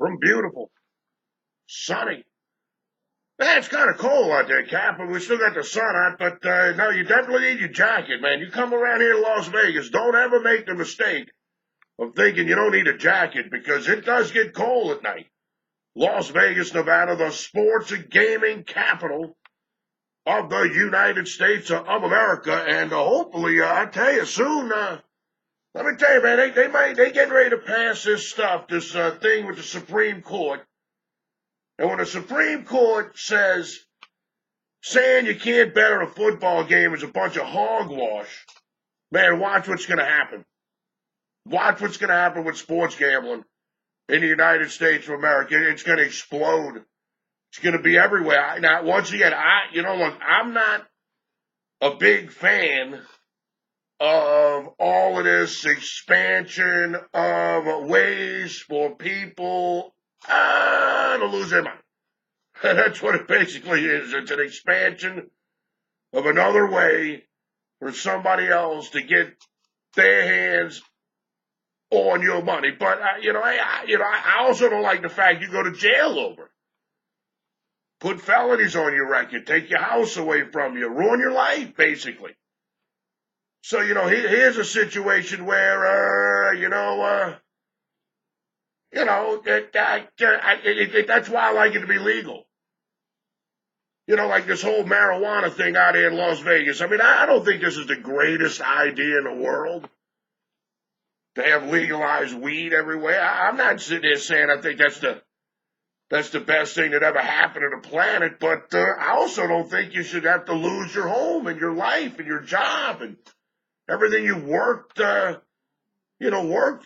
from beautiful, sunny. It's kind of cold out there, Cap, but we still got the sun out. But no, you definitely need your jacket, man. You come around here to Las Vegas, don't ever make the mistake of thinking you don't need a jacket because it does get cold at night. Las Vegas, Nevada, the sports and gaming capital of the United States of America, and hopefully, I tell you soon. Let me tell you, man, they getting ready to pass this stuff, this thing with the Supreme Court. And when the Supreme Court says saying you can't bet on a football game is a bunch of hogwash, man, watch what's going to happen. Watch what's going to happen with sports gambling in the United States of America. It's going to explode. It's going to be everywhere. Now, once again, look, I'm not a big fan of all of this expansion of ways for people to lose their mind. That's what it basically is. It's an expansion of another way for somebody else to get their hands on your money. But, I also don't like the fact you go to jail over it. Put felonies on your record, take your house away from you, ruin your life, basically. So, here's a situation where, that's why I like it to be legal. Like this whole marijuana thing out here in Las Vegas. I mean, I don't think this is the greatest idea in the world to have legalized weed everywhere. I'm not sitting there saying I think that's the best thing that ever happened to the planet, but I also don't think you should have to lose your home and your life and your job and everything you worked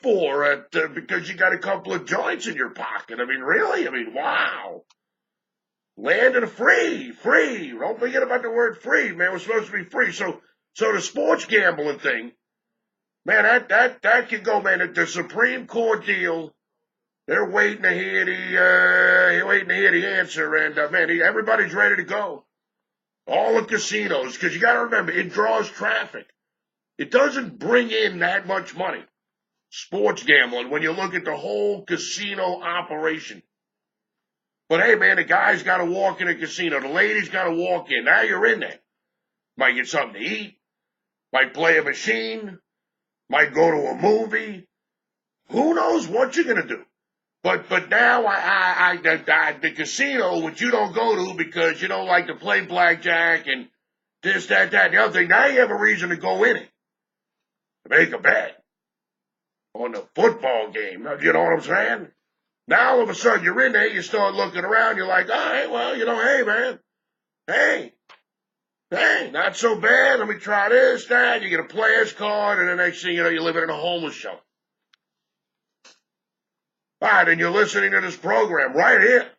for because you got a couple of joints in your pocket. I mean, really? I mean, wow. Land of the free. Don't forget about the word free, man. We're supposed to be free. So the sports gambling thing, man, that can go, man. The Supreme Court deal, they're waiting to hear the answer, and man, everybody's ready to go. All the casinos, because you got to remember, it draws traffic. It doesn't bring in that much money. Sports gambling, when you look at the whole casino operation. But hey, man, the guy's got to walk in a casino. The lady's got to walk in. Now you're in there. Might get something to eat. Might play a machine. Might go to a movie. Who knows what you're going to do? But now the casino, which you don't go to because you don't like to play blackjack and this, that, and the other thing, now you have a reason to go in it. To make a bet on the football game. You know what I'm saying? Now all of a sudden you're in there, you start looking around, you're like, all right, well, hey, man. Hey, not so bad. Let me try this, that. You get a player's card, and the next thing you know, you're living in a homeless shelter. All right, and you're listening to this program right here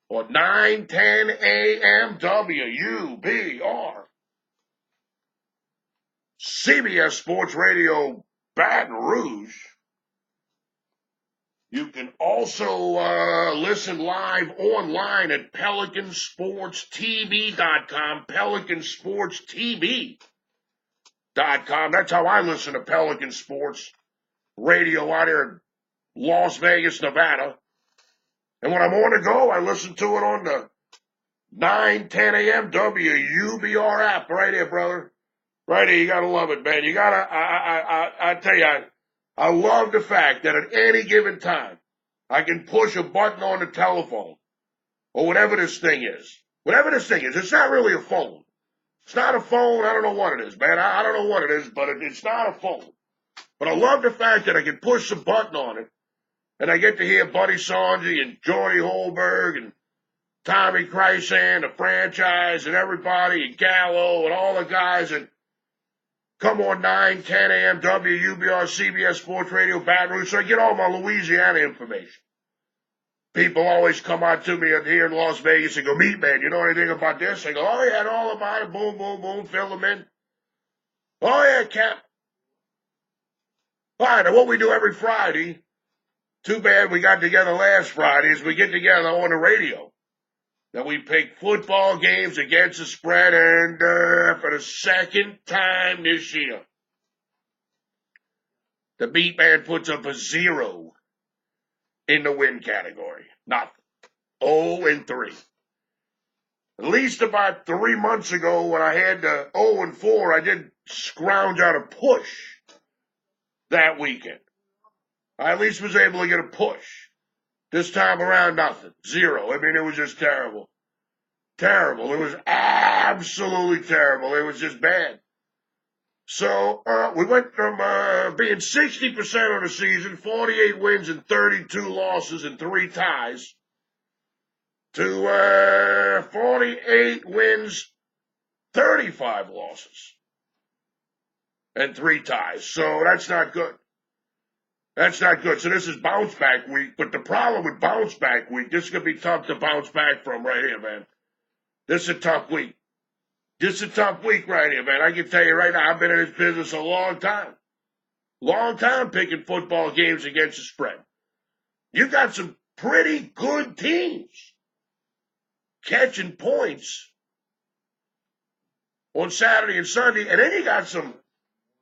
on 910 AM WBR. CBS Sports Radio, Baton Rouge. You can also listen live online at PelicanSportsTV.com, PelicanSportsTV.com. That's how I listen to Pelican Sports Radio out here in Las Vegas, Nevada. And when I'm on the go, I listen to it on the 910 AM WBR app right here, brother. Right here, you gotta love it, man. You gotta, I tell you, I love the fact that at any given time, I can push a button on the telephone or whatever this thing is. Whatever this thing is, it's not really a phone. It's not a phone. I don't know what it is, man. I don't know what it is, but it's not a phone. But I love the fact that I can push a button on it and I get to hear Buddy Songy and Jordy Holberg and Tommy Krysan, the franchise, and everybody, and Gallo, and all the guys and come on 910 AM WBR CBS Sports Radio Baton Rouge, so I get all my Louisiana information. People always come out to me here in Las Vegas and go, MeatMan, you know anything about this? I go, oh yeah, I know all about it. Boom, boom, boom, fill them in. Oh yeah, Cap. All right, and what we do every Friday, too bad we got together last Friday, is we get together on the radio. Then we pick football games against the spread, and for the second time this year, the MeatMan puts up a 0. in the win category. Nothing. 0-3. At least about 3 months ago when I had the 0-4, I did scrounge out a push that weekend. I at least was able to get a push. This time around, nothing. 0. I mean, it was just terrible. Terrible. It was absolutely terrible. It was just bad. So we went from being 60% on the season, 48 wins and 32 losses and 3 ties, to 48 wins, 35 losses, and 3 ties. So that's not good. That's not good. So this is bounce back week. But the problem with bounce back week, this is going to be tough to bounce back from right here, man. This is a tough week. This is a tough week right here, man. I can tell you right now, I've been in this business a long time. Long time picking football games against the spread. You got some pretty good teams catching points on Saturday and Sunday, and then you got some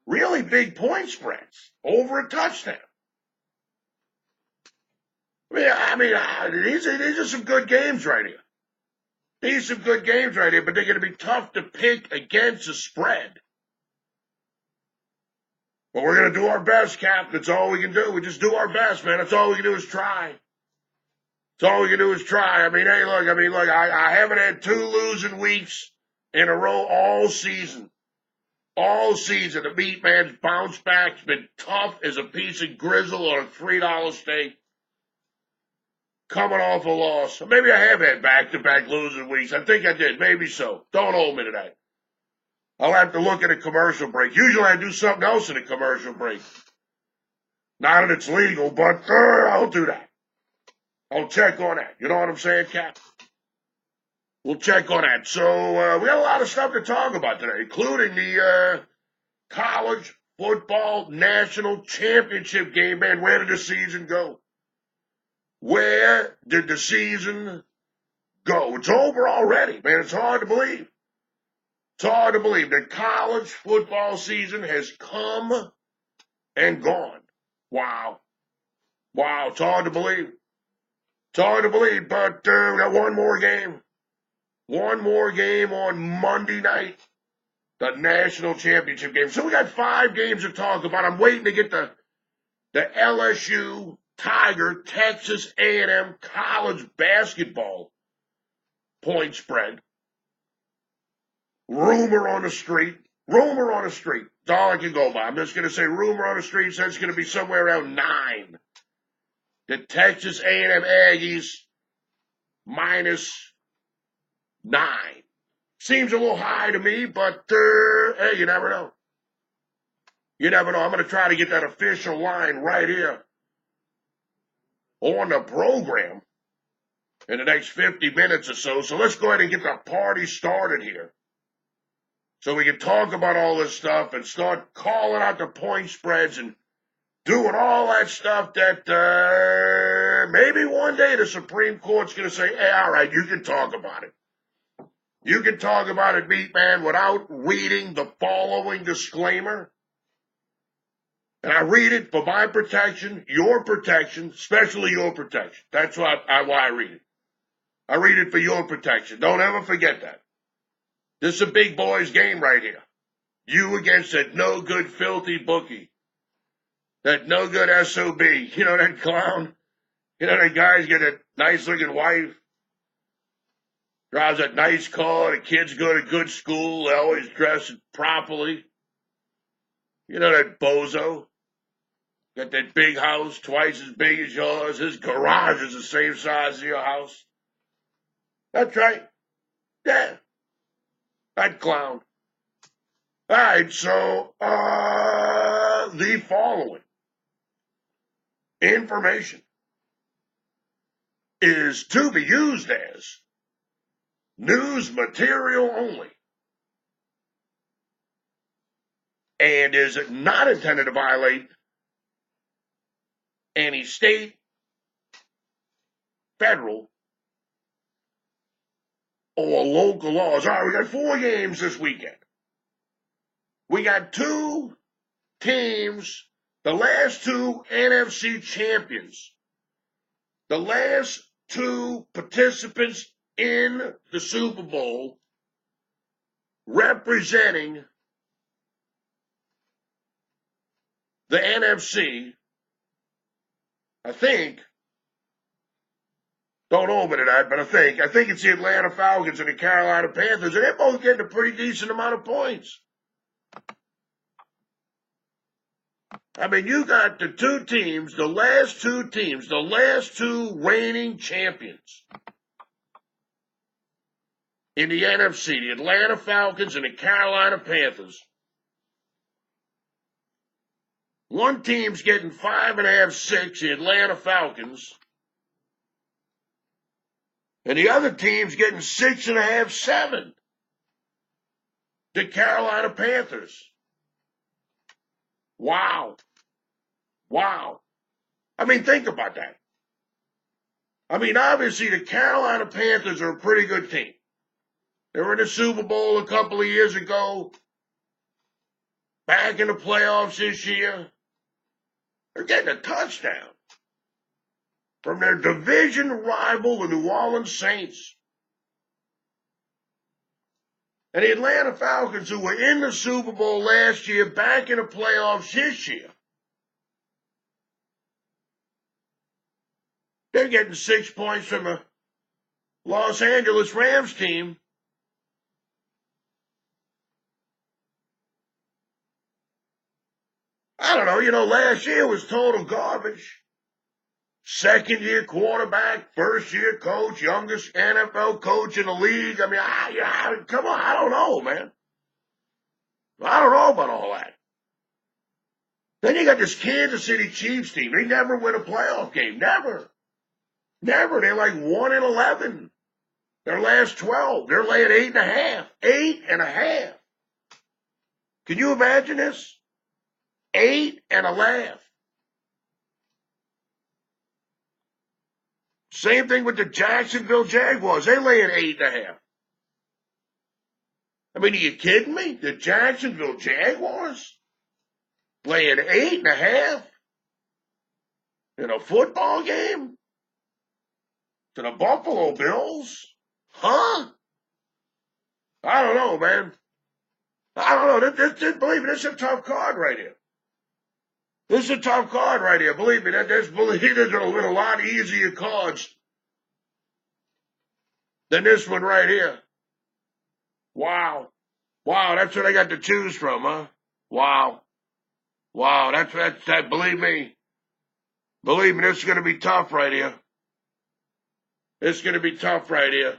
really big point spreads over a touchdown. These are some good games right here. These are some good games right here, but they're going to be tough to pick against the spread. But we're going to do our best, Cap. That's all we can do. We just do our best, man. That's all we can do is try. That's all we can do is try. I haven't had 2 losing weeks in a row all season. All season. The MeatMan's bounce back's been tough as a piece of grizzle on a $3 steak. Coming off a loss. Maybe I have had back-to-back losing weeks. I think I did. Maybe so. Don't hold me to that. I'll have to look at a commercial break. Usually I do something else in a commercial break. Not that it's legal, but I'll do that. I'll check on that. You know what I'm saying, Cap? We'll check on that. So we got a lot of stuff to talk about today, including the college football national championship game. Man, where did the season go? Where did the season go? It's over already, man. It's hard to believe. It's hard to believe. The college football season has come and gone. Wow. Wow, it's hard to believe. It's hard to believe, but we got one more game. One more game on Monday night. The national championship game. So we got 5 games to talk about. I'm waiting to get the LSU Tiger, Texas A&M college basketball point spread. Rumor on the street. Rumor on the street. That's all I can go by. I'm just going to say rumor on the street says it's going to be somewhere around 9. The Texas A&M Aggies minus 9. Seems a little high to me, but hey, you never know. You never know. I'm going to try to get that official line right here on the program in the next 50 minutes or so. So let's go ahead and get the party started here so we can talk about all this stuff and start calling out the point spreads and doing all that stuff that maybe one day the Supreme Court's going to say, hey, all right, you can talk about it. You can talk about it, MeatMan, without reading the following disclaimer. And I read it for my protection, your protection, especially your protection. That's why I read it. I read it for your protection. Don't ever forget that. This is a big boys game right here. You against that no good, filthy bookie. That no good SOB. You know that clown? You know that guy's got a nice looking wife. Drives a nice car. The kids go to good school. They always dress properly. You know that bozo? Got that big house, twice as big as yours. His garage is the same size as your house. That's right. Yeah. That clown. All right, so the following information is to be used as news material only and is not intended to violate any state, federal, or local laws. All right, we got 4 games this weekend. We got 2 teams, the last 2 NFC champions the last two participants in the Super Bowl representing the NFC, I think, don't hold me to that, but I think it's the Atlanta Falcons and the Carolina Panthers, and they're both getting a pretty decent amount of points. I mean, you got the two teams, the last two reigning champions in the NFC, the Atlanta Falcons and the Carolina Panthers. One team's getting 5.5, 6, the Atlanta Falcons. And the other team's getting 6.5, 7, the Carolina Panthers. Wow. I mean, think about that. I mean, obviously, the Carolina Panthers are a pretty good team. They were in the Super Bowl a couple of years ago. Back in the playoffs this year. They're getting a touchdown from their division rival, the New Orleans Saints. And the Atlanta Falcons, who were in the Super Bowl last year, back in the playoffs this year, they're getting 6 points from a Los Angeles Rams team. I don't know, last year was total garbage. Second-year quarterback, first-year coach, youngest NFL coach in the league. I mean, come on, I don't know, man. I don't know about all that. Then you got this Kansas City Chiefs team. They never win a playoff game. Never. They're like 1-11. Their last 12. They're laying 8.5. 8.5. Can you imagine this? 8.5. Same thing with the Jacksonville Jaguars. They lay 8.5. I mean, are you kidding me? The Jacksonville Jaguars laying 8.5 in a football game to the Buffalo Bills? Huh? I don't know, man. I don't know. Believe me, this is a tough card right here. This is a tough card right here. Believe me, there's been a lot easier cards than this one right here. Wow, that's what I got to choose from, huh? Wow, that's believe me, this is going to be tough right here. It's going to be tough right here.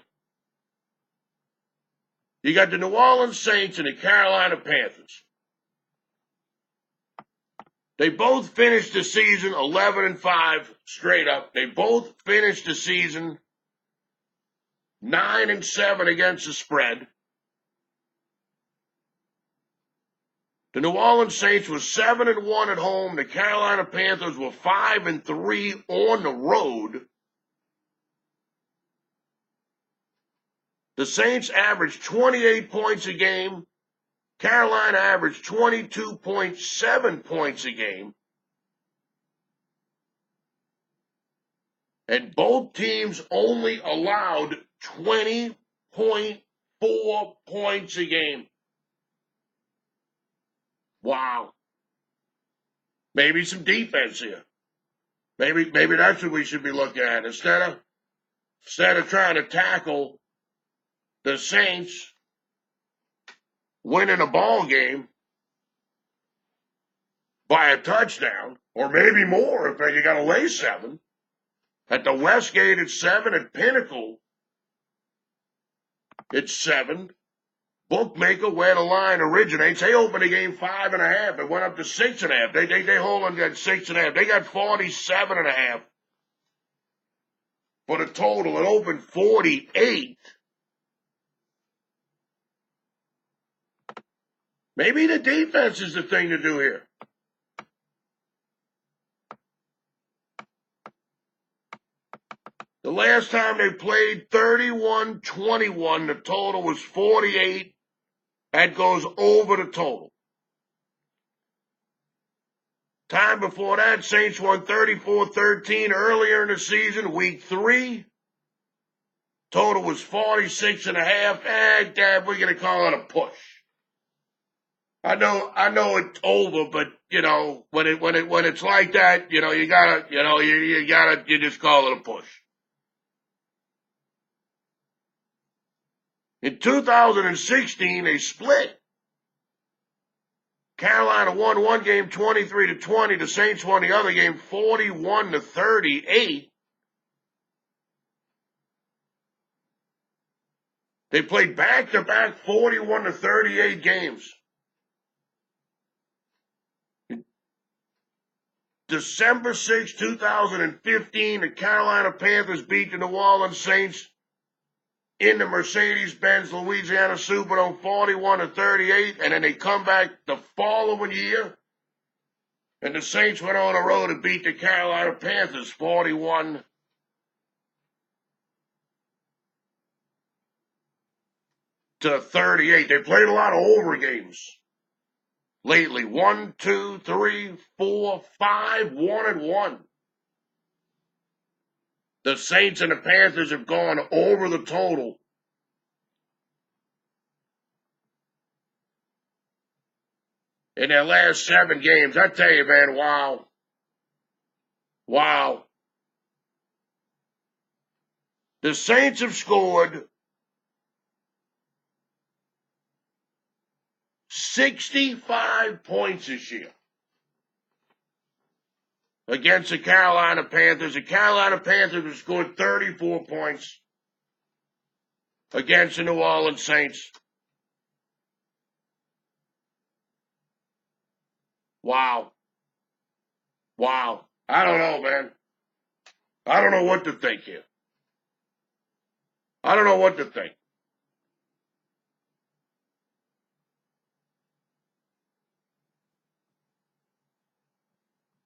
You got the New Orleans Saints and the Carolina Panthers. They both finished the season 11-5 straight up. They both finished the season 9-7 against the spread. The New Orleans Saints were 7-1 at home. The Carolina Panthers were 5-3 on the road. The Saints averaged 28 points a game. Carolina averaged 22.7 points a game. And both teams only allowed 20.4 points a game. Wow. Maybe some defense here. Maybe that's what we should be looking at. Instead of trying to tackle the Saints winning a ball game by a touchdown, or maybe more if you got to lay 7. At the Westgate, it's 7. At Pinnacle, it's 7. Bookmaker, where the line originates, they opened the game 5.5. It went up to 6.5. They hold on, got 6.5. They got 47.5 for the total. It opened 48. Maybe the defense is the thing to do here. The last time they played 31-21, the total was 48. That goes over the total. Time before that, Saints won 34-13 earlier in the season, week 3. Total was 46.5. Dad, we're going to call it a push. I know it's over, but when it's like that, you just call it a push. In 2016, they split. Carolina won one game 23-20. The Saints won the other game 41-38. They played back-to-back 41-38 games. December 6, 2015, the Carolina Panthers beat the New Orleans Saints in the Mercedes-Benz Louisiana Superdome 41-38, and then they come back the following year, and the Saints went on the road to beat the Carolina Panthers 41-38. They played a lot of over games lately. 1, 2, 3, 4, 5, 1-1. The Saints and the Panthers have gone over the total. In their last 7 games. I tell you, man, wow. Wow. The Saints have scored 65 points this year against the Carolina Panthers. The Carolina Panthers have scored 34 points against the New Orleans Saints. Wow. Wow. I don't know, man. I don't know what to think here. I don't know what to think.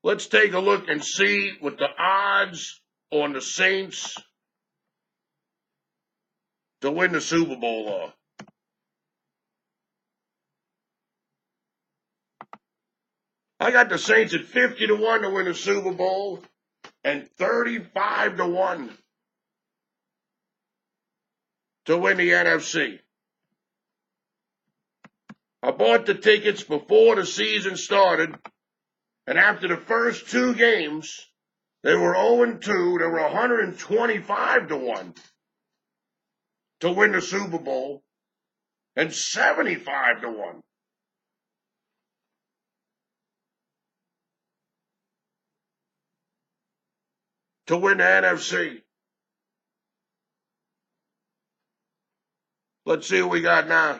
Let's take a look and see what the odds on the Saints to win the Super Bowl are. I got the Saints at 50-1 to win the Super Bowl and 35-1 to win the NFC. I bought the tickets before the season started, and after the first 2 games, they were 0-2. They were 125-1 to win the Super Bowl and 75-1 to win the NFC. Let's see what we got now.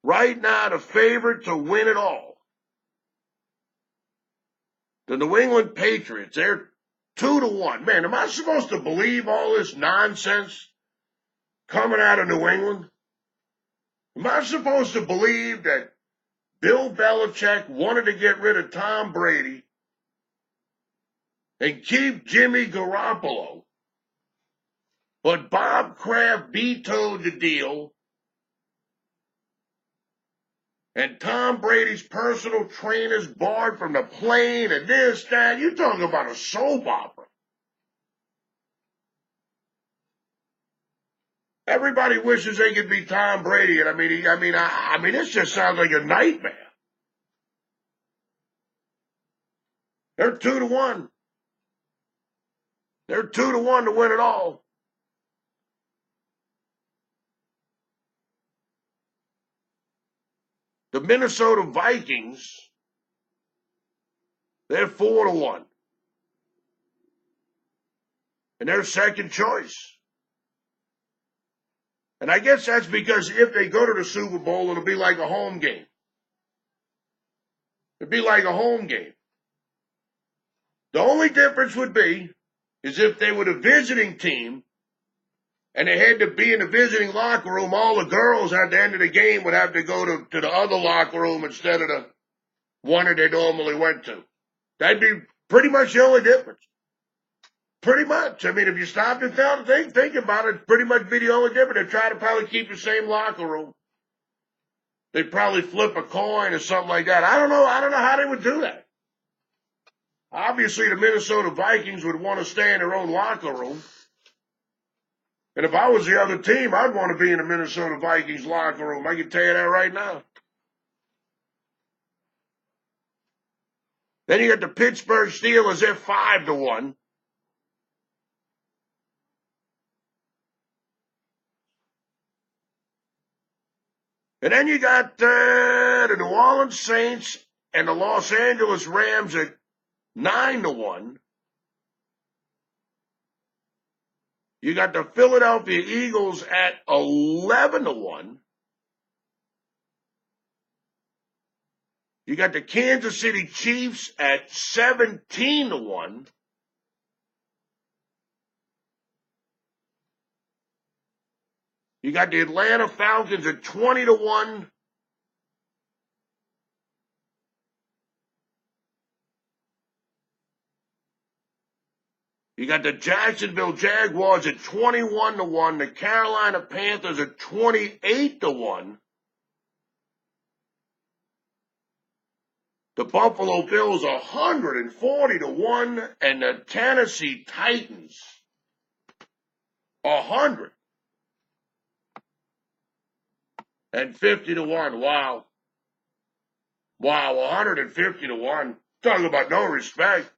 Right now, the favorite to win it all, the New England Patriots, they're 2-1. Man, am I supposed to believe all this nonsense coming out of New England? Am I supposed to believe that Bill Belichick wanted to get rid of Tom Brady and keep Jimmy Garoppolo, but Bob Kraft vetoed the deal, and Tom Brady's personal trainers barred from the plane and this, that? You're talking about a soap opera. Everybody wishes they could be Tom Brady, and I mean, this just sounds like a nightmare. They're 2-1. They're 2-1 to win it all. The Minnesota Vikings, they're 4-1. And they're second choice. And I guess that's because if they go to the Super Bowl, it'll be like a home game. It'd be like a home game. The only difference would be is if they were the visiting team and they had to be in the visiting locker room, all the girls at the end of the game would have to go to the other locker room instead of the one that they normally went to. That'd be pretty much the only difference. Pretty much. I mean, if you stop and think about it, pretty much be the only difference. They try to probably keep the same locker room. They'd probably flip a coin or something like that. I don't know how they would do that. Obviously, the Minnesota Vikings would want to stay in their own locker room. And if I was the other team, I'd want to be in the Minnesota Vikings locker room. I can tell you that right now. Then you got the Pittsburgh Steelers. They're 5-1. And then you got the New Orleans Saints and the Los Angeles Rams at 9-1. You got the Philadelphia Eagles at 11-1. You got the Kansas City Chiefs at 17-1. You got the Atlanta Falcons at 20-1. You got the Jacksonville Jaguars at 21-1. The Carolina Panthers at 28-1. The Buffalo Bills 140-1, and the Tennessee Titans 150-1. Wow. Wow, 150-1. Talk about no respect.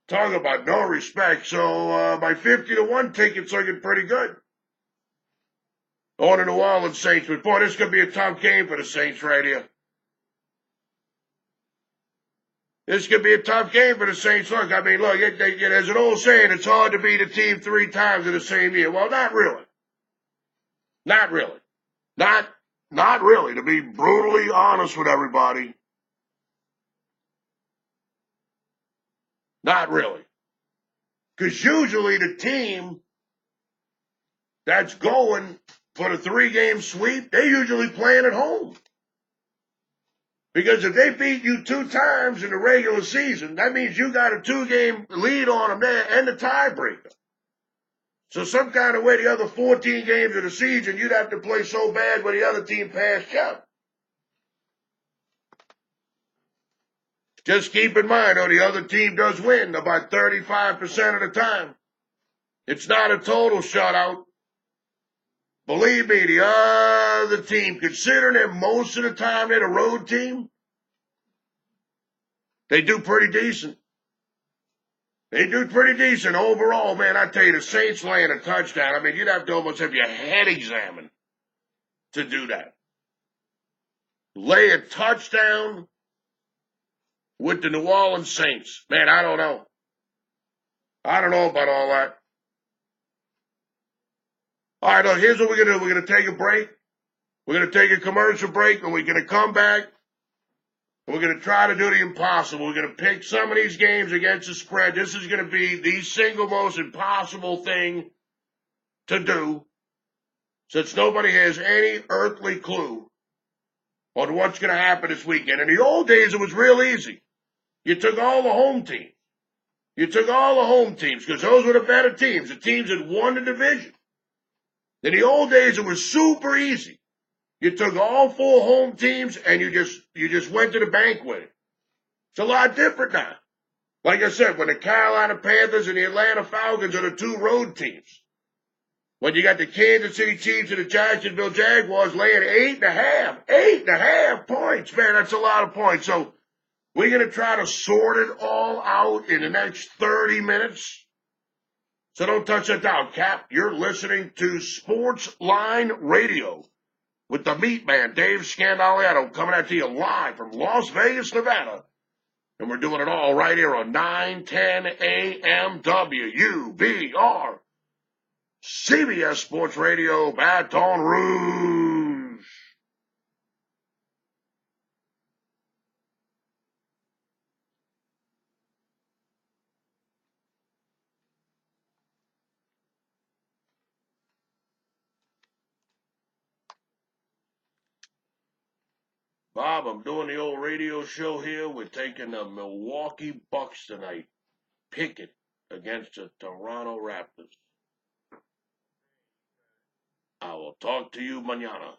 Talk about no respect. So my 50-1 ticket's looking pretty good. On the New Orleans Saints. But boy, this could be a tough game for the Saints right here. This could be a tough game for the Saints. Look, I mean, look, there's an old saying, it's hard to beat a team 3 times in the same year. Well, not really. Not really. Not really, to be brutally honest with everybody. Not really. Because usually the team that's going for the 3-game sweep, they usually playing at home. Because if they beat you 2 times in the regular season, that means you got a 2-game lead on them there and the tiebreaker. So some kind of way, the other 14 games of the season, you'd have to play so bad where the other team passed you up. Just keep in mind, though, the other team does win about 35% of the time. It's not a total shutout. Believe me, the other team, considering that most of the time they're the road team, they do pretty decent. They do pretty decent overall, man. I tell you, the Saints laying a touchdown. I mean, you'd have to almost have your head examined to do that. Lay a touchdown with the New Orleans Saints. Man, I don't know. I don't know about all that. All right, look, here's what we're going to do. We're going to take a break. We're going to take a commercial break, and we're going to come back. We're going to try to do the impossible. We're going to pick some of these games against the spread. This is going to be the single most impossible thing to do, since nobody has any earthly clue on what's going to happen this weekend. In the old days, it was real easy. You took all the home teams. You took all the home teams because those were the better teams, the teams that won the division. In the old days, it was super easy. You took all 4 home teams and you just went to the bank with it. It's a lot different now. Like I said, when the Carolina Panthers and the Atlanta Falcons are the 2 road teams. When you got the Kansas City Chiefs and the Jacksonville Jaguars laying 8.5 points. Man, that's a lot of points. So we're going to try to sort it all out in the next 30 minutes. So don't touch that down, Cap. You're listening to Sports Line Radio with the MeatMan, Dave Scandaliato, coming at you live from Las Vegas, Nevada. And we're doing it all right here on 910 AM WUBR. CBS Sports Radio, Baton Rouge. Bob, I'm doing the old radio show here. We're taking the Milwaukee Bucks tonight. Pick it against the Toronto Raptors. I will talk to you mañana.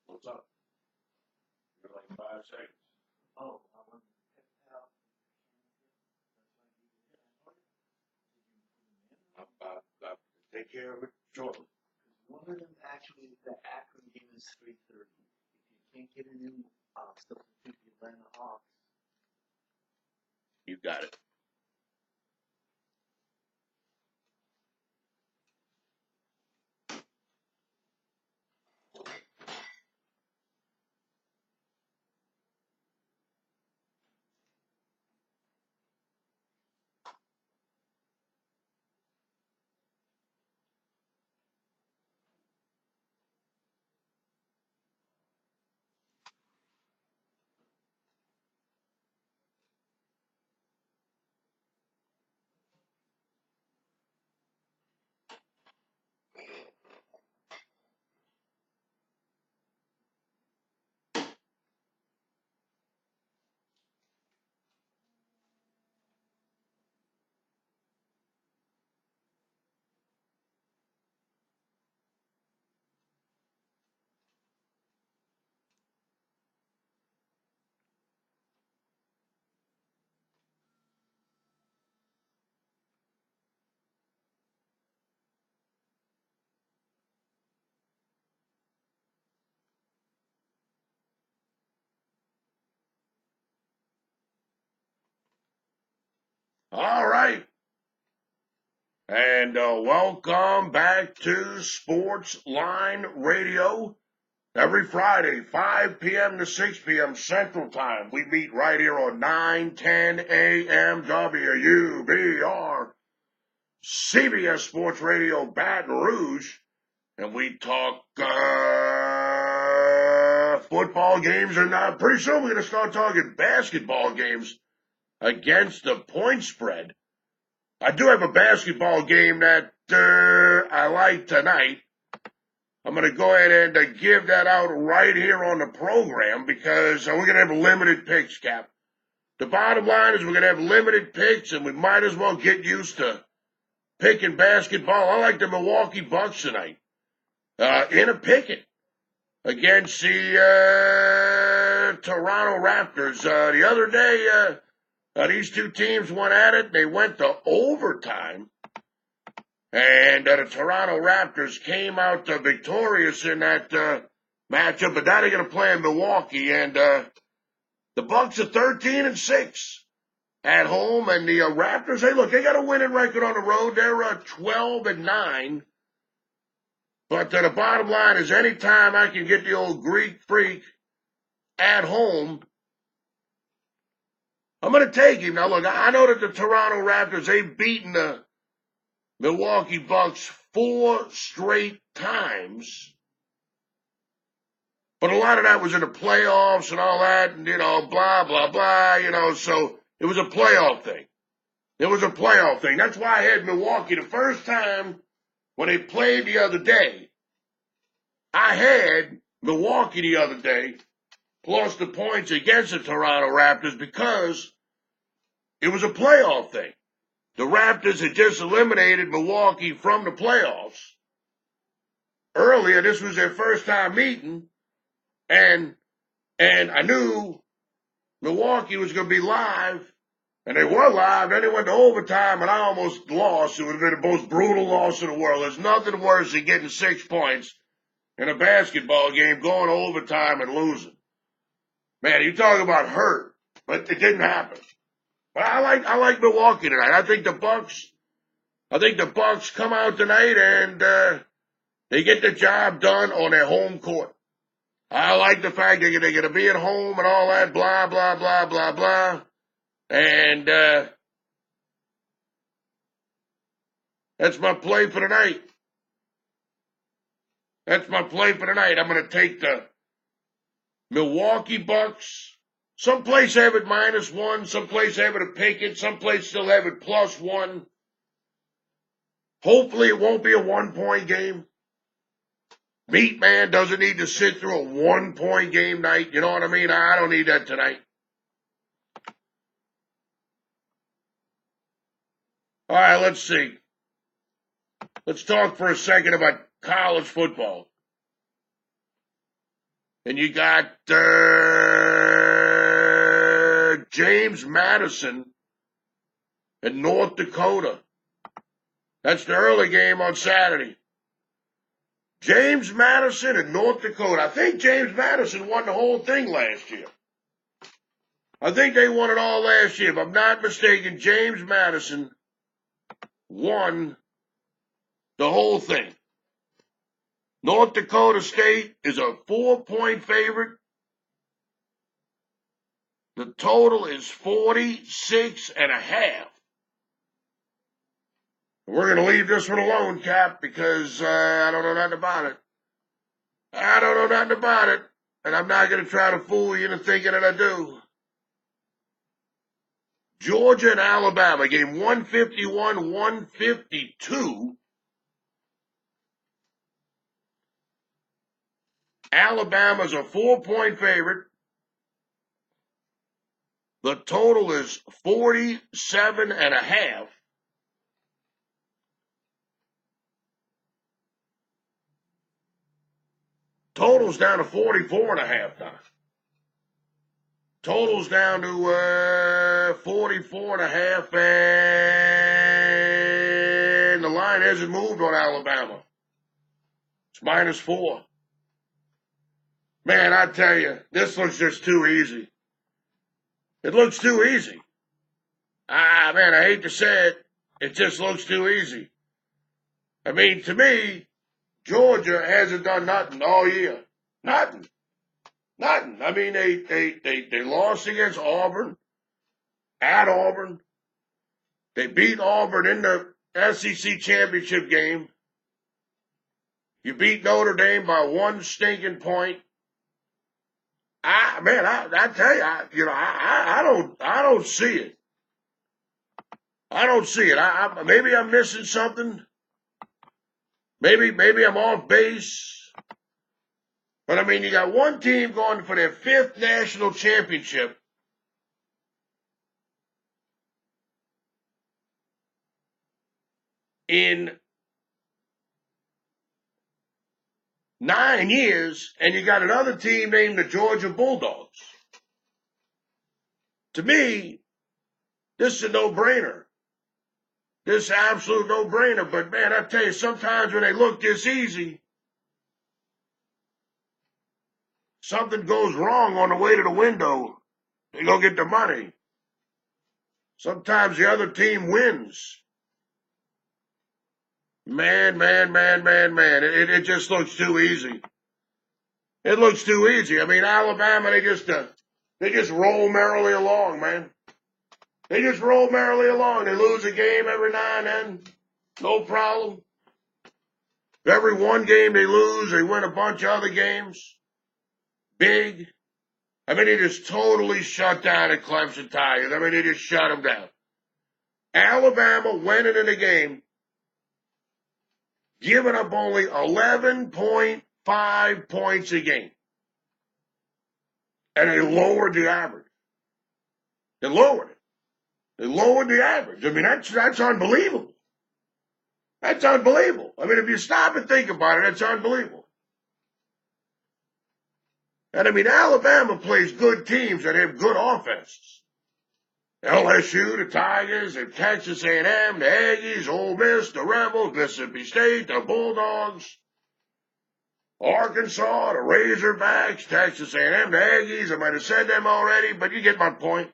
What's up? You're like 5 seconds. Oh, I want to check it out. I'll take care of it shortly. One of them actually, the Akron game is 3:30. If you can't get it in, I'll substitute the Atlanta Hawks. You got it. All right. And welcome back to Sports Line Radio. Every Friday, 5 p.m. to 6 p.m. Central Time. We meet right here on 9:10 a.m. WUBR, CBS Sports Radio, Baton Rouge. And we talk football games, and pretty soon we're going to start talking basketball games against the point spread. I do have a basketball game that I like tonight. I'm going to go ahead and give that out right here on the program because we're going to have limited picks, Cap. The bottom line is we're going to have limited picks, and we might as well get used to picking basketball. I like the Milwaukee Bucks tonight in a picking against the Toronto Raptors. The other day, these two teams went at it. They went to overtime. And the Toronto Raptors came out victorious in that matchup. But now they're going to play in Milwaukee. And the Bucks are 13-6 at home. And the Raptors, hey, look, they got a winning record on the road. They're 12-9. But the bottom line is anytime I can get the old Greek freak at home, I'm going to take him. Now, look, I know that the Toronto Raptors, they've beaten the Milwaukee Bucks 4 straight times. But a lot of that was in the playoffs and all that, and, blah, blah, blah, so it was a playoff thing. It was a playoff thing. That's why I had Milwaukee the first time when they played the other day. I had Milwaukee the other day, plus the points against the Toronto Raptors because it was a playoff thing. The Raptors had just eliminated Milwaukee from the playoffs. Earlier, this was their first time meeting, and I knew Milwaukee was going to be live, and they were live. Then they went to overtime, and I almost lost. It would have been the most brutal loss in the world. There's nothing worse than getting 6 points in a basketball game, going to overtime and losing. Man, you talk about hurt, but it didn't happen. But I like Milwaukee tonight. I think the Bucks come out tonight and they get the job done on their home court. I like the fact that they're going to be at home and all that, blah, blah, blah, blah, blah. And that's my play for tonight. I'm going to take the Milwaukee Bucks. Someplace have it -1, someplace have it a pick it, someplace still have it +1. Hopefully it won't be a 1-point game. MeatMan doesn't need to sit through a 1-point game night. You know what I mean? I don't need that tonight. All right, let's see. Let's talk for a second about college football. And you got James Madison in North Dakota. That's the early game on Saturday. James Madison in North Dakota. I think James Madison won the whole thing last year. I think they won it all last year. If I'm not mistaken, James Madison won the whole thing. North Dakota State is a 4-point favorite. The total is 46.5. We're going to leave this one alone, Cap, because I don't know nothing about it. And I'm not going to try to fool you into thinking that I do. Georgia and Alabama, game 151-152. Alabama's a 4-point favorite. The total is 47.5. Total's down to 44.5 now. Total's down to 44.5, and the line hasn't moved on Alabama. It's -4. Man, I tell you, this looks just too easy. It looks too easy. Man, I hate to say it. It just looks too easy. I mean, to me, Georgia hasn't done nothing all year. Nothing. I mean, they lost against Auburn, at Auburn. They beat Auburn in the SEC championship game. You beat Notre Dame by 1 stinking point. I tell you, I don't see it. I don't see it. Maybe I'm missing something. Maybe I'm off base. But I mean, you got one team going for their 5th national championship. In 9 years, and you got another team named the Georgia Bulldogs. To me, this is a no-brainer. This is an absolute no-brainer. But, man, I tell you, sometimes when they look this easy, something goes wrong on the way to the window. They go get the money. Sometimes the other team wins. Man. It just looks too easy. It looks too easy. I mean, Alabama, they just roll merrily along, man. They just roll merrily along. They lose a game every now and then. No problem. Every one game they lose, they win a bunch of other games. Big. I mean, they just totally shut down at Clemson Tigers. I mean, they just shut them down. Alabama went into the game giving up only 11.5 points a game. And they lowered the average. They lowered it. They lowered the average. I mean, that's unbelievable. That's unbelievable. I mean, if you stop and think about it, that's unbelievable. And I mean, Alabama plays good teams that have good offenses. LSU, the Tigers, the Texas A&M, the Aggies, Ole Miss, the Rebels, Mississippi State, the Bulldogs, Arkansas, the Razorbacks, Texas A&M, the Aggies. I might have said them already, but you get my point.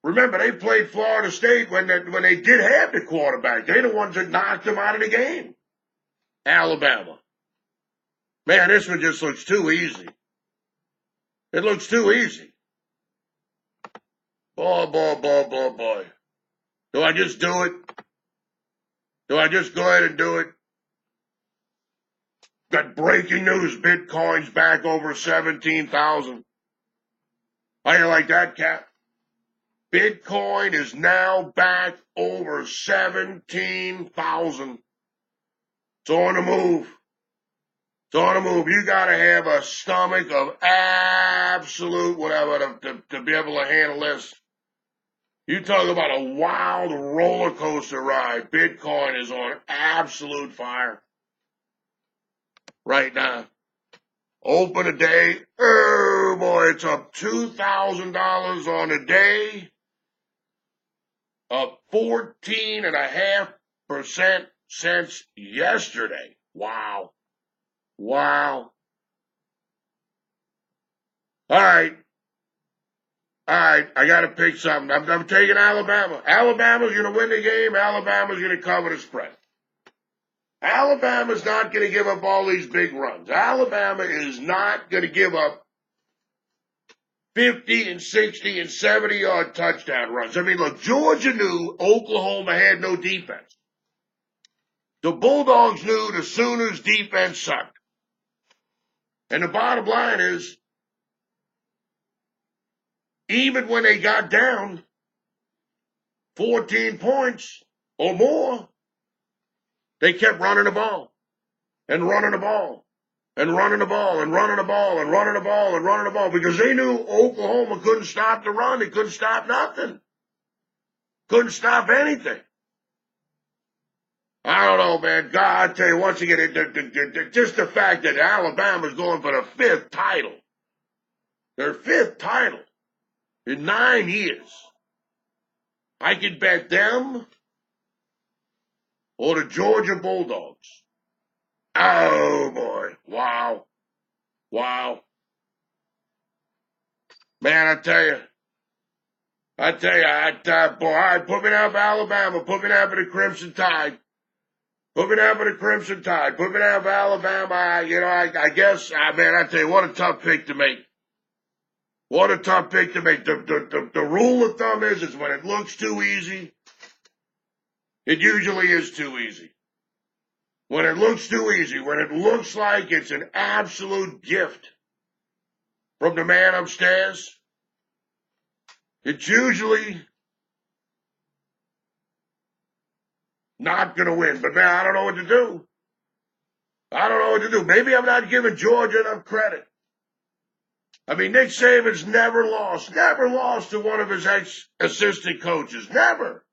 Remember, they played Florida State when they did have the quarterback. They're the ones that knocked them out of the game. Alabama. Man, this one just looks too easy. It looks too easy. Boy. Do I just do it? Do I just go ahead and do it? Got breaking news. Bitcoin's back over 17,000. How do you like that, Cap? Bitcoin is now back over 17,000. It's on the move. It's on the move. You got to have a stomach of absolute whatever to be able to handle this. You talk about a wild roller coaster ride. Bitcoin is on absolute fire right now. Open a day. Oh boy, it's up $2,000 on a day. Up 14.5% since yesterday. Wow. All right, I got to pick something. I'm taking Alabama. Alabama's going to win the game. Alabama's going to cover the spread. Alabama's not going to give up all these big runs. Alabama is not going to give up 50 and 60 and 70-yard touchdown runs. I mean, look, Georgia knew Oklahoma had no defense. The Bulldogs knew the Sooners' defense sucked. And the bottom line is, even when they got down 14 points or more, they kept running the ball and running the ball and running the ball and running the ball and running the ball and running the ball because they knew Oklahoma couldn't stop the run. They couldn't stop nothing. Couldn't stop anything. I don't know, man. God, I tell you, once again, just the fact that Alabama's going for the 5th title, their 5th title in 9 years, I could bet them or the Georgia Bulldogs. Oh, boy. Wow. Man, I tell you, boy, put me down for Alabama. Put me down for the Crimson Tide. Put me down for the Crimson Tide. Put me down for Alabama. I guess, man, I tell you, what a tough pick to make. What a tough pick to make. The rule of thumb is when it looks too easy, it usually is too easy. When it looks too easy, when it looks like it's an absolute gift from the man upstairs, it's usually not going to win. But, man, I don't know what to do. Maybe I'm not giving Georgia enough credit. I mean, Nick Saban's never lost to one of his ex-assistant coaches. Never.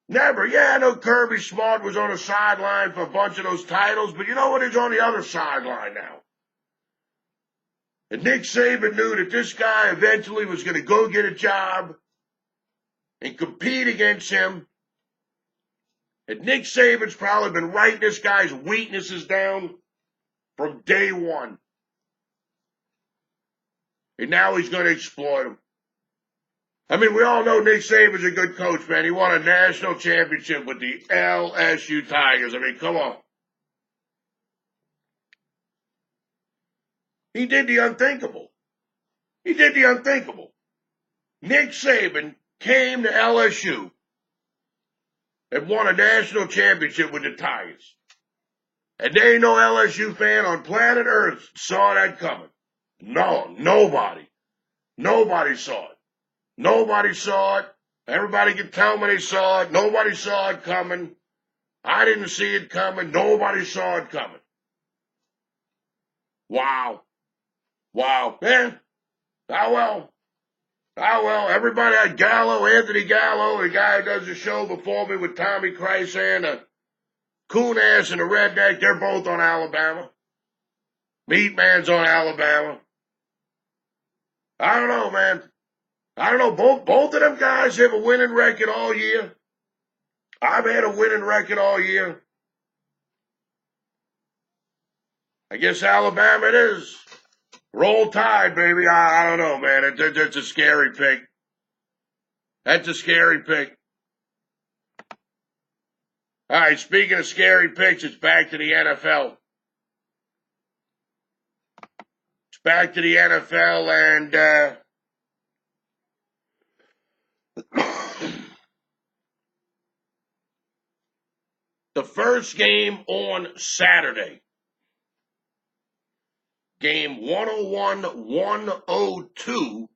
Yeah, I know Kirby Smart was on the sideline for a bunch of those titles, but you know what? He's on the other sideline now. And Nick Saban knew that this guy eventually was going to go get a job and compete against him. And Nick Saban's probably been writing this guy's weaknesses down from day one. And now he's going to exploit them. I mean, we all know Nick Saban's a good coach, man. He won a national championship with the LSU Tigers. I mean, come on. He did the unthinkable. Nick Saban came to LSU and won a national championship with the Tigers. And there ain't no LSU fan on planet Earth saw that coming. No, nobody. Nobody saw it. Nobody saw it. Everybody can tell me they saw it. Nobody saw it coming. I didn't see it coming. Nobody saw it coming. Wow. Man. How well. Everybody had Gallo, Anthony Gallo, the guy who does the show before me with Tommy Krysan, the coon ass and the redneck, they're both on Alabama. MeatMan's on Alabama. I don't know, man. Both of them guys have a winning record all year. I've had a winning record all year. I guess Alabama it is. Roll Tide, baby. I don't know, man. It's a scary pick. That's a scary pick. All right, speaking of scary picks, it's back to the NFL. It's back to the NFL, and the first game on Saturday, game 101-102,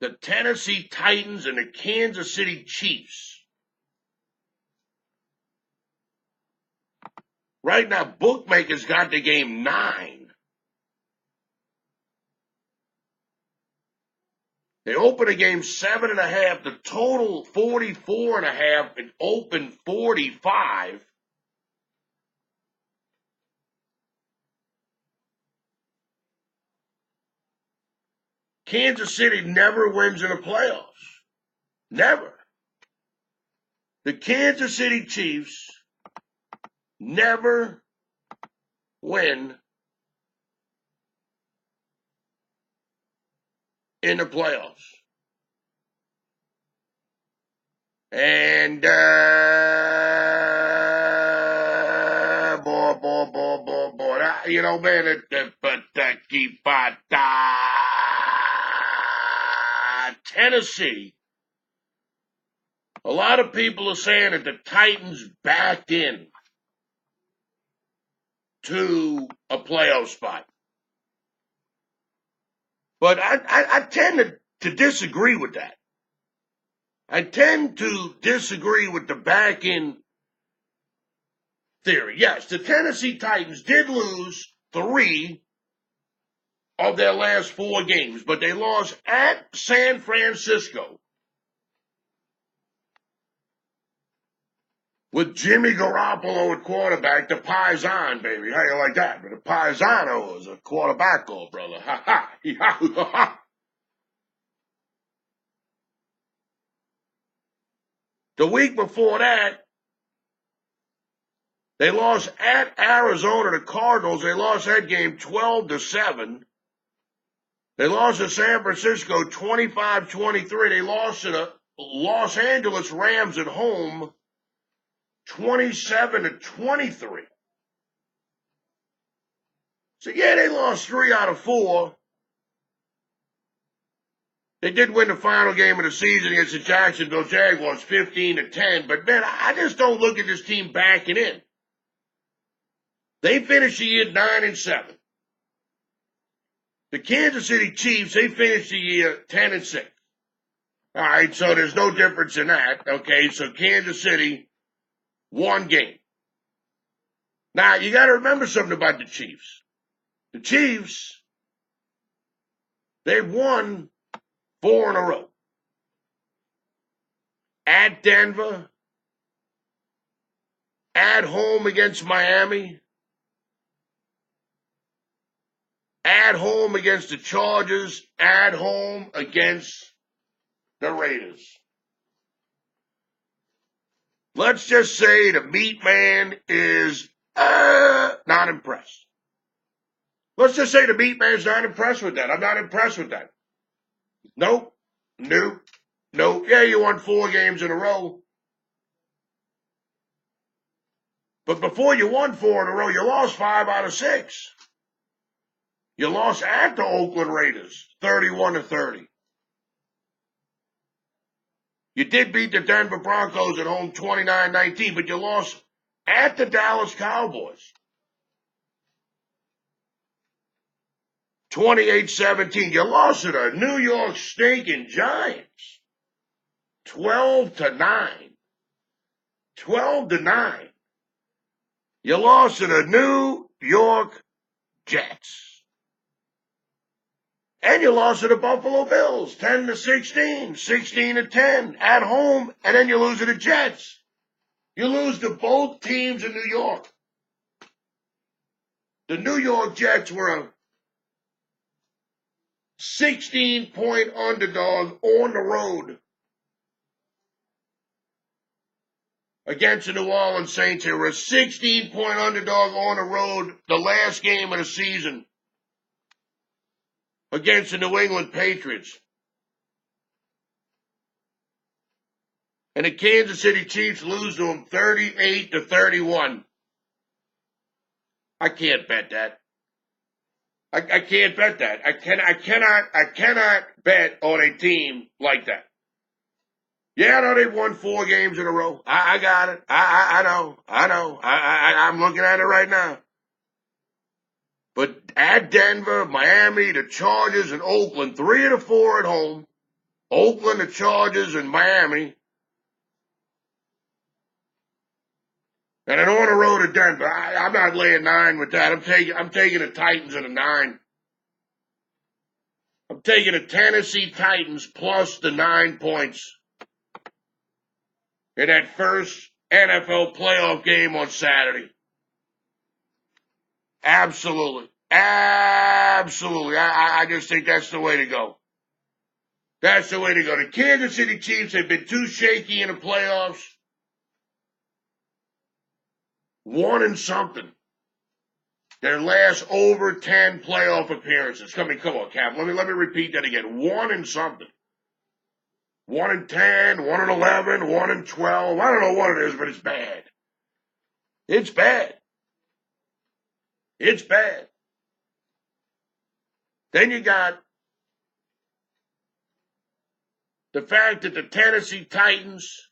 the Tennessee Titans and the Kansas City Chiefs. Right now, bookmakers got the game 9. They opened the game 7.5. The total 44.5. It opened 45. Kansas City never wins in the playoffs. Never. The Kansas City Chiefs never win in the playoffs. And, boy, you know, man, Tennessee. A lot of people are saying that the Titans backed in to a playoff spot. But I tend to disagree with that. I tend to disagree with the back-in theory. Yes, the Tennessee Titans did lose 3 of their last 4 games, but they lost at San Francisco with Jimmy Garoppolo at quarterback, the Paisan, baby. How you like that? But the Paisano is a quarterbacko, brother. Ha ha. Ha ha. The week before that, they lost at Arizona to Cardinals. They lost that game 12-7. They lost to San Francisco 25-23. They lost to the Los Angeles Rams at home 27-23. So yeah, they lost 3 out of 4. They did win the final game of the season against the Jacksonville Jaguars 15-10. But man, I just don't look at this team backing in. They finished the year 9-7. The Kansas City Chiefs, they finished the year 10-6. All right, so there's no difference in that. Okay, so Kansas City, 1 game. Now, you got to remember something about the Chiefs. The Chiefs, they've won 4 in a row. At Denver, at home against Miami, at home against the Chargers, at home against the Raiders. Let's just say the MeatMan is not impressed. Let's just say the MeatMan's not impressed with that. I'm not impressed with that. Nope. Yeah, you won 4 games in a row. But before you won 4 in a row, you lost 5 out of 6. You lost at the Oakland Raiders, 31-30. You did beat the Denver Broncos at home 29-19, but you lost at the Dallas Cowboys, 28-17. You lost to the New York stinking Giants, 12-9. 12-9. You lost to the New York Jets. And you lost to the Buffalo Bills, 10-16, 16-10, at home, and then you lose to the Jets. You lose to both teams in New York. The New York Jets were a 16-point underdog on the road against the New Orleans Saints. They were a 16-point underdog on the road the last game of the season against the New England Patriots. and the Kansas City Chiefs lose to them 38-31. I can't bet that. I can't bet that. I cannot bet on a team like that. Yeah, I know they've won 4 games in a row. I got it. I know. I'm looking at it right now. But at Denver, Miami, the Chargers, and Oakland, 3 of the 4 at home. Oakland, the Chargers, and Miami. And then on the road to Denver. I'm not laying 9 with that. I'm taking the Titans at a 9. I'm taking the Tennessee Titans plus the 9 points in that first NFL playoff game on Saturday. Absolutely. I just think that's the way to go. That's the way to go. The Kansas City Chiefs have been too shaky in the playoffs. 1 and something. Their last over 10 playoff appearances. Come on, Cap. Let me repeat that again. 1 and something. 1 and 10, 1 and 11, 1 and 12. I don't know what it is, but it's bad. It's bad. It's bad. Then you got the fact that the Tennessee Titans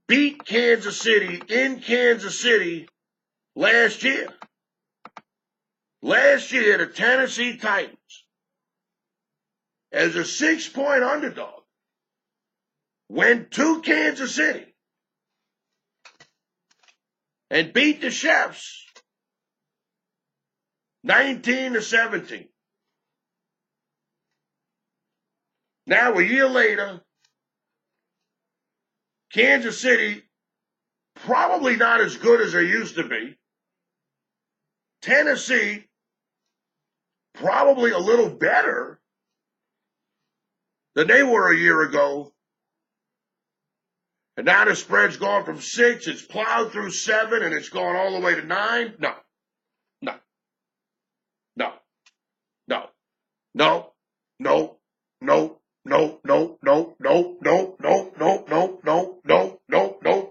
beat Kansas City in Kansas City last year. Last year, the Tennessee Titans, as a 6-point underdog, went to Kansas City and beat the Chefs 19-17. Now, a year later, Kansas City, probably not as good as they used to be. Tennessee, probably a little better than they were a year ago. And now the spread's gone from 6, it's plowed through 7, and it's gone all the way to 9. No.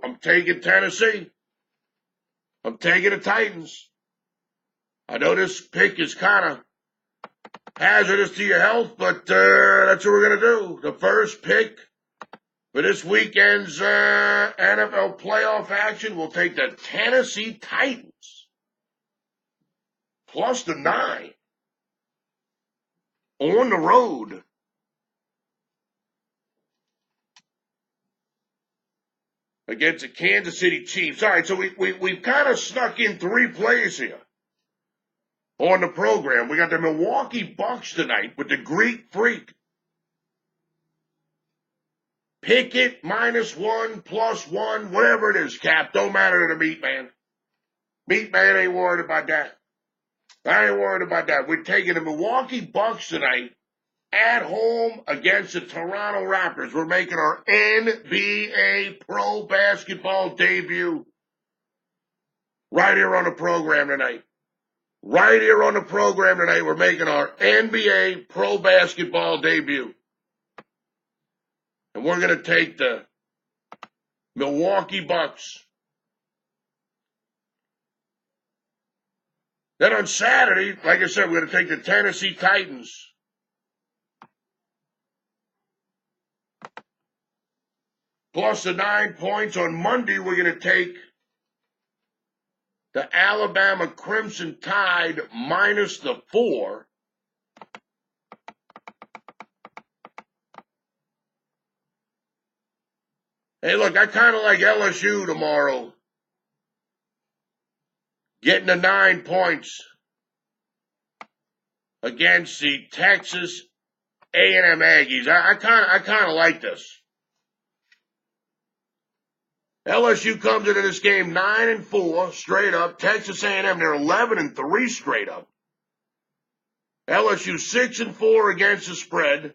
I'm taking Tennessee. I'm taking the Titans. I know this pick is kind of hazardous to your health, but that's what we're going to do. The first pick for this weekend's NFL playoff action, we'll take the Tennessee Titans plus the 9 on the road. Against the Kansas City Chiefs. All right, so we've kind of snuck in 3 plays here on the program. We got the Milwaukee Bucks tonight with the Greek Freak. Pickett -1, +1, whatever it is, Cap. Don't matter to the MeatMan. MeatMan ain't worried about that. I ain't worried about that. We're taking the Milwaukee Bucks tonight at home against the Toronto Raptors. We're making our NBA pro basketball debut right here on the program tonight. Right here on the program tonight, we're making our NBA pro basketball debut. And we're going to take the Milwaukee Bucks. Then on Saturday, like I said, we're going to take the Tennessee Titans. Plus the 9 points. On Monday, we're going to take the Alabama Crimson Tide minus the 4. Hey, look, I kind of like LSU tomorrow. Getting the 9 points against the Texas A&M Aggies. I kind of like this. LSU comes into this game 9-4 straight up. Texas A&M, they're 11-3 straight up. LSU 6-4 against the spread.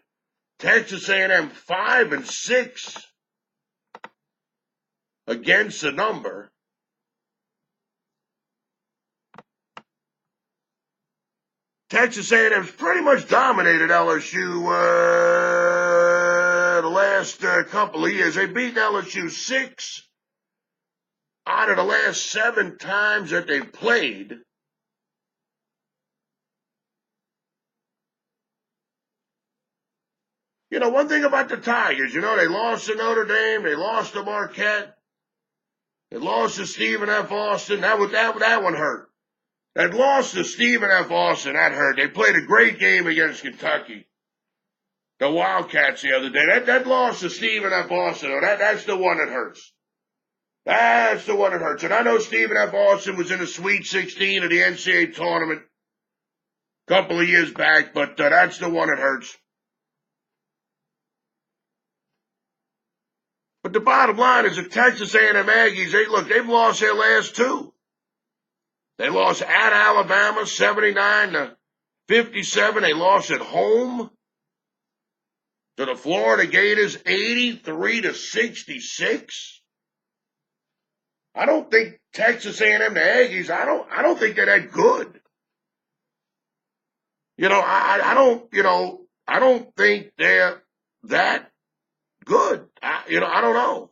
Texas A&M 5-6 against the number. Texas A&M's pretty much dominated LSU the last couple of years. They beat LSU 6 out of the last 7 times that they played. You know, one thing about the Tigers, you know, they lost to Notre Dame, they lost to Marquette, they lost to Stephen F. Austin. That one hurt. That loss to Stephen F. Austin, that hurt. They played a great game against Kentucky, the Wildcats, the other day. That loss to Stephen F. Austin, that's the one that hurts. That's the one that hurts. And I know Stephen F. Austin was in the Sweet 16 of the NCAA tournament a couple of years back, but that's the one that hurts. But the bottom line is the Texas A&M Aggies, they've lost their last 2. They lost at Alabama, 79-57. They lost at home to the Florida Gators, 83-66. I don't think Texas A&M, the Aggies, I don't think they're that good. You know, I don't think they're that good. I don't know.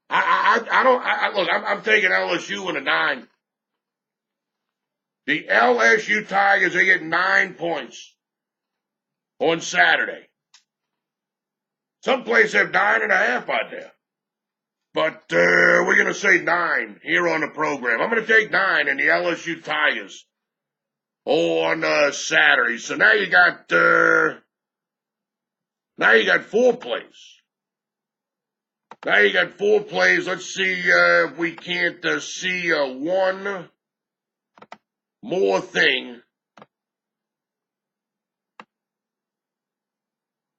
Look, I'm taking LSU in a 9. The LSU Tigers, they get 9 points on Saturday. Some places have 9.5 out there. But we're going to say 9 here on the program. I'm going to take 9 in the LSU Tigers on Saturday. So now you got 4 plays. Now you got 4 plays. Let's see if we can't see one more thing.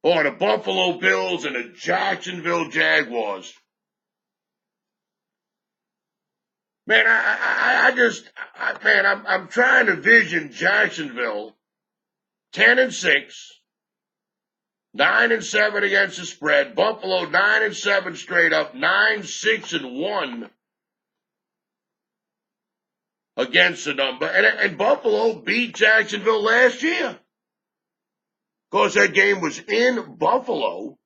Oh, the Buffalo Bills and the Jacksonville Jaguars. Man, I'm trying to vision Jacksonville 10-6. 9-7 against the spread. Buffalo 9-7 straight up. 9-6-1 against the number. And Buffalo beat Jacksonville last year. Of course, that game was in Buffalo.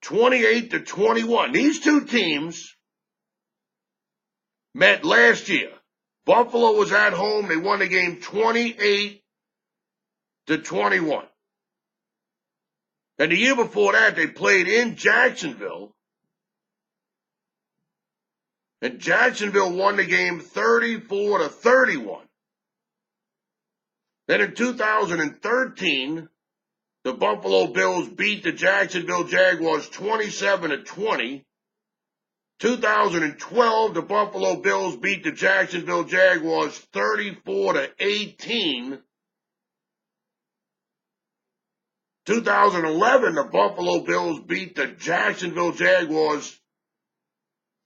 28-21. These two teams met last year. Buffalo was at home. They won the game 28-21. And the year before that, they played in Jacksonville. And Jacksonville won the game 34-31. Then in 2013, the Buffalo Bills beat the Jacksonville Jaguars 27-20. 2012, the Buffalo Bills beat the Jacksonville Jaguars 34-18. 2011, the Buffalo Bills beat the Jacksonville Jaguars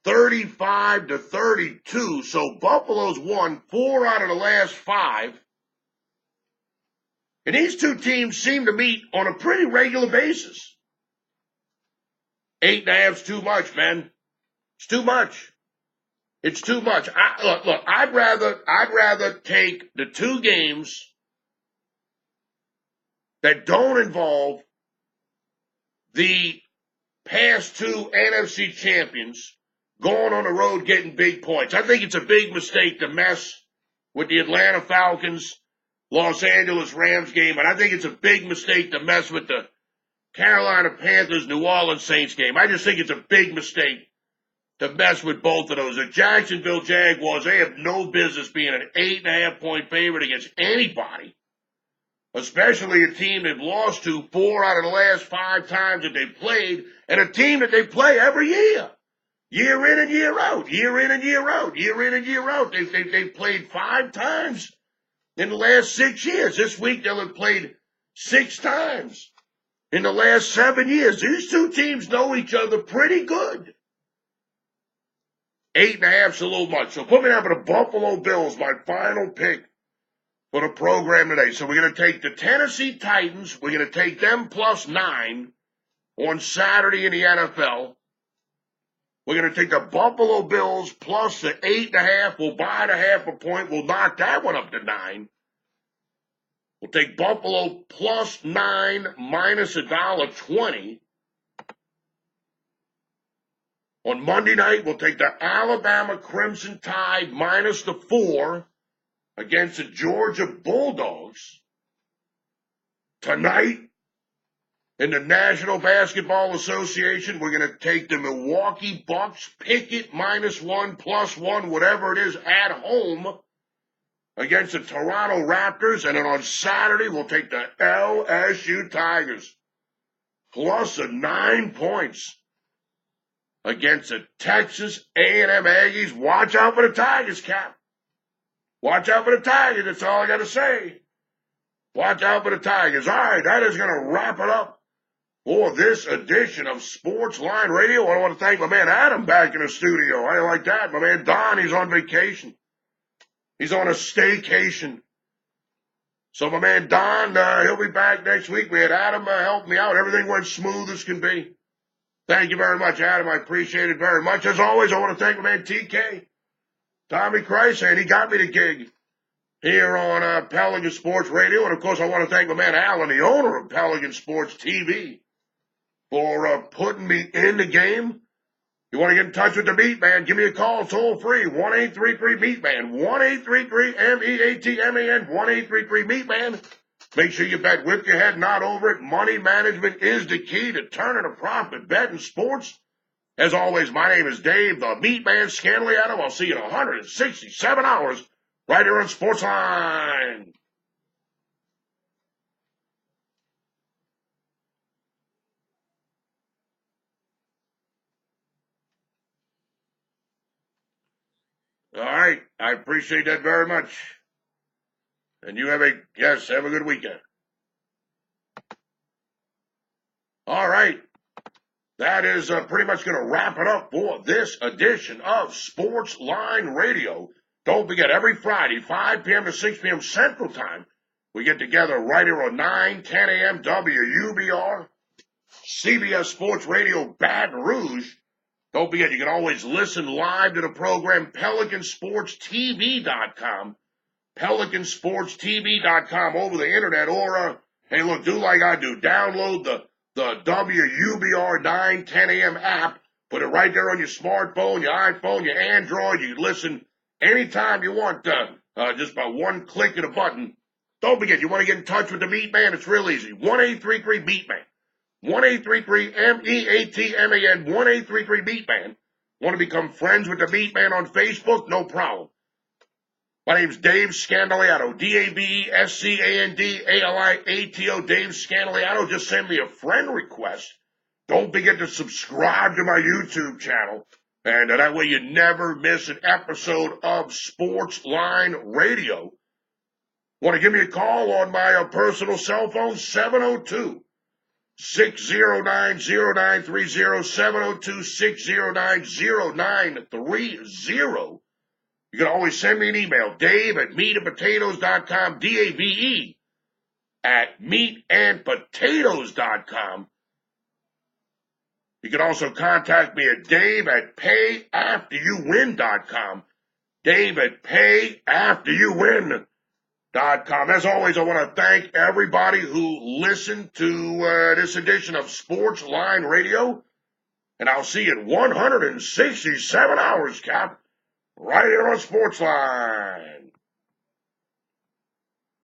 35-32. So Buffalo's won 4 out of the last 5. And these two teams seem to meet on a pretty regular basis. 8.5's too much, man. It's too much. It's too much. Look, I'd rather take the 2 games that don't involve the past 2 NFC champions going on the road getting big points. I think it's a big mistake to mess with the Atlanta Falcons, Los Angeles Rams game, and I think it's a big mistake to mess with the Carolina Panthers, New Orleans Saints game. I just think it's a big mistake to mess with both of those. The Jacksonville Jaguars, they have no business being an 8.5-point favorite against anybody, especially a team they've lost to 4 out of the last 5 times that they've played, and a team that they play every year. Year in and year out. Year in and year out. Year in and year out. They've played 5 times in the last 6 years. This week they'll have played 6 times in the last 7 years. These two teams know each other pretty good. 8.5's a little much. So put me down for the Buffalo Bills, my final pick for the program today. So we're going to take the Tennessee Titans. We're going to take them plus 9 on Saturday in the NFL. We're going to take the Buffalo Bills plus the 8.5. We'll buy it a 0.5 point. We'll knock that one up to 9. We'll take Buffalo +9 minus $1.20. On Monday night, we'll take the Alabama Crimson Tide minus the 4 against the Georgia Bulldogs. Tonight, in the National Basketball Association, we're going to take the Milwaukee Bucks, pick it -1, +1, whatever it is, at home against the Toronto Raptors. And then on Saturday, we'll take the LSU Tigers +9 points against the Texas A&M Aggies. Watch out for the Tigers, Cap. Watch out for the Tigers. That's all I got to say. Watch out for the Tigers. All right, that is going to wrap it up for this edition of Sports Line Radio. I want to thank my man Adam back in the studio. I like that. My man Don, he's on vacation. He's on a staycation. So my man Don, he'll be back next week. We had Adam help me out. Everything went smooth as can be. Thank you very much, Adam. I appreciate it very much. As always, I want to thank my man TK, Tommy Christ, and he got me the gig here on Pelican Sports Radio. And, of course, I want to thank my man Alan, the owner of Pelican Sports TV, for putting me in the game. You want to get in touch with the MeatMan, give me a call, toll free, 1-833-MeatMan, 1-833-MEATMAN, 1-833-MeatMan. Make sure you bet with your head, not over it. Money management is the key to turning a profit. Bet in sports. As always, my name is Dave, the MeatMan Scandaliato. I'll see you in 167 hours right here on Sportsline. All right. I appreciate that very much. And you have a good weekend. All right. That is pretty much going to wrap it up for this edition of Sports Line Radio. Don't forget, every Friday, 5 p.m. to 6 p.m. Central Time, we get together right here on 9:10 a.m. WUBR, CBS Sports Radio, Baton Rouge. Don't forget, you can always listen live to the program, PelicanSportsTV.com. PelicanSportsTV.com over the internet, or, hey, look, do like I do. Download the WUBR 9:10 a.m. app. Put it right there on your smartphone, your iPhone, your Android. You can listen anytime you want, just by one click of a button. Don't forget, you want to get in touch with the MeatMan? It's real easy. 1-833-MeatMan. 1-833-MEATMAN. 1-833-MeatMan. Want to become friends with the MeatMan on Facebook? No problem. My name's Dave Scandaliato, DAVESCANDALIATO, Dave Scandaliato. Just send me a friend request. Don't forget to subscribe to my YouTube channel, and that way you never miss an episode of Sports Line Radio. Want to give me a call on my personal cell phone, 702-609-0930, 702-609-0930. You can always send me an email, dave@meatandpotatoes.com, DAVE@meatandpotatoes.com. You can also contact me at dave@payafteryouwin.com, dave@payafteryouwin.com. As always, I want to thank everybody who listened to this edition of Sports Line Radio, and I'll see you in 167 hours, Cap. Right here on Sportsline.